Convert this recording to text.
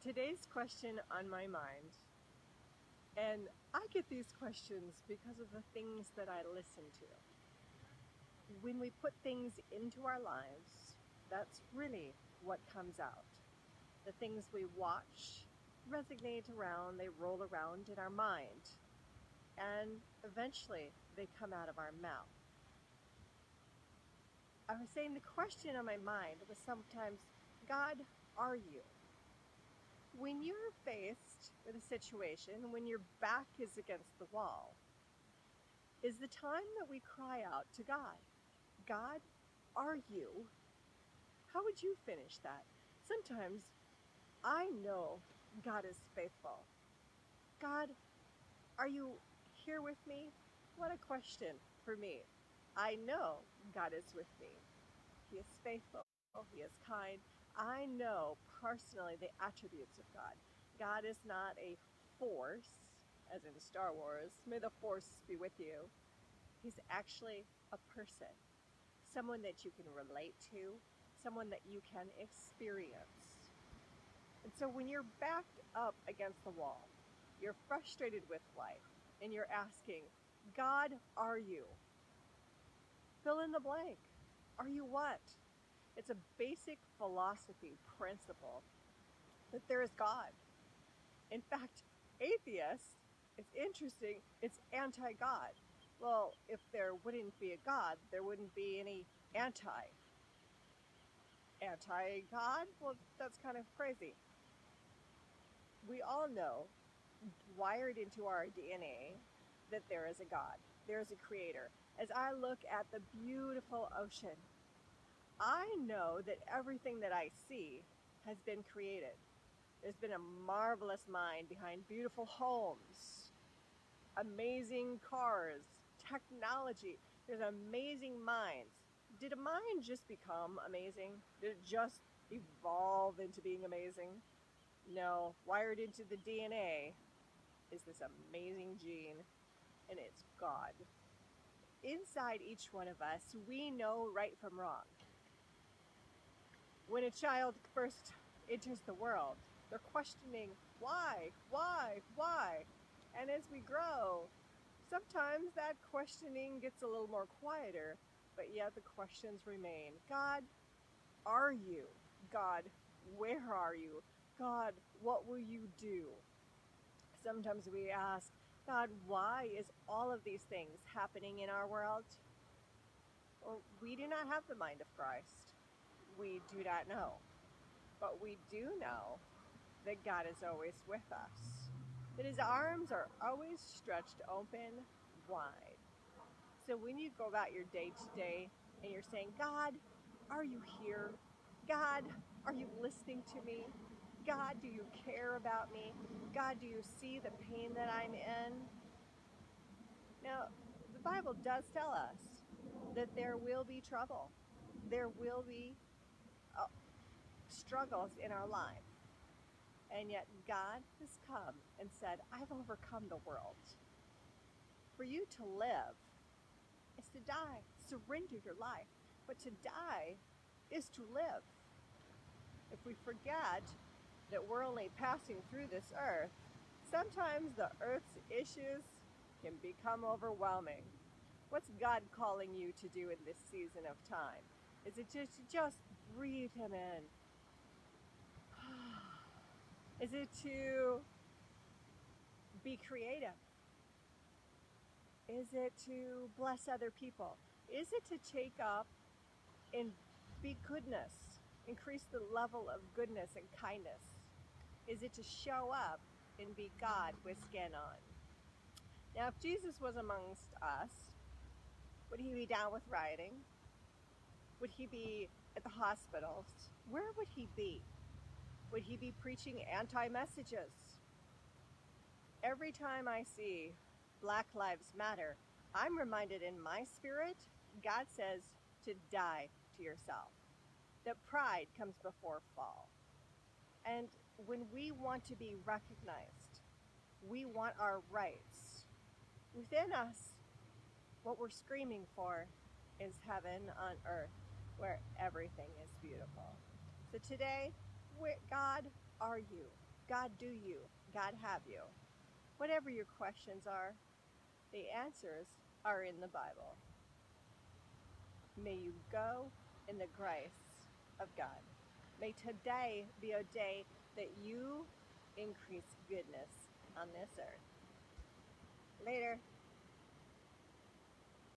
Today's question on my mind, and I get these questions because of the things that I listen to. When we put things into our lives, that's really what comes out. The things we watch resonate around, they roll around in our mind, and eventually they come out of our mouth. I was saying the question on my mind was sometimes, God, are you? When you're faced with a situation, when your back is against the wall, is the time that we cry out to God. God, are you? How would you finish that? Sometimes I know God is faithful. God, are you here with me? What a question for me. I know God is with me. He is faithful. He is kind. I know personally the attributes of God. God is not a force, as in Star Wars. May the force be with you. He's actually a person, someone that you can relate to, someone that you can experience. And so when you're backed up against the wall, you're frustrated with life, and you're asking, God, are you? Fill in the blank. Are you what? It's a basic philosophy principle that there is God. In fact, atheists, it's interesting, it's anti-God. Well, if there wouldn't be a God, there wouldn't be any anti-God? Well, that's kind of crazy. We all know, wired into our DNA, that there is a God. There is a creator. As I look at the beautiful ocean, I know that everything that I see has been created. There's been a marvelous mind behind beautiful homes, amazing cars, technology. There's amazing minds. Did a mind just become amazing? Did it just evolve into being amazing? No, wired into the DNA is this amazing gene, and it's God. Inside each one of us, we know right from wrong. When a child first enters the world, they're questioning why? And as we grow, sometimes that questioning gets a little more quieter, but yet the questions remain. God, are you? God, where are you? God, what will you do? Sometimes we ask, God, why is all of these things happening in our world? Well, we do not have the mind of Christ. We do not know. But we do know that God is always with us, that his arms are always stretched open wide. So when you go about your day to day and you're saying, God, are you here? God, are you listening to me? God, do you care about me? God, do you see the pain that I'm in? Now, the Bible does tell us that there will be trouble. There will be struggles in our life. And yet God has come and said, I've overcome the world. For you to live is to die. Surrender your life. But to die is to live. If we forget that we're only passing through this earth, sometimes the earth's issues can become overwhelming. What's God calling you to do in this season of time? Is it just breathe him in? Is it to be creative? Is it to bless other people? Is it to take up and be goodness, increase the level of goodness and kindness? Is it to show up and be God with skin on? Now, if Jesus was amongst us, would he be down with rioting? Would he be at the hospitals? Where would he be? Would he be preaching anti-messages? Every time I see Black Lives Matter, I'm reminded in my spirit, God says to die to yourself. That pride comes before fall. And when we want to be recognized, we want our rights. Within us, what we're screaming for is heaven on earth, where everything is beautiful. So today, God, are you? God do you? God have you? Whatever your questions are, the answers are in the Bible. May you go in the grace of God. May today be a day that you increase goodness on this earth. Later.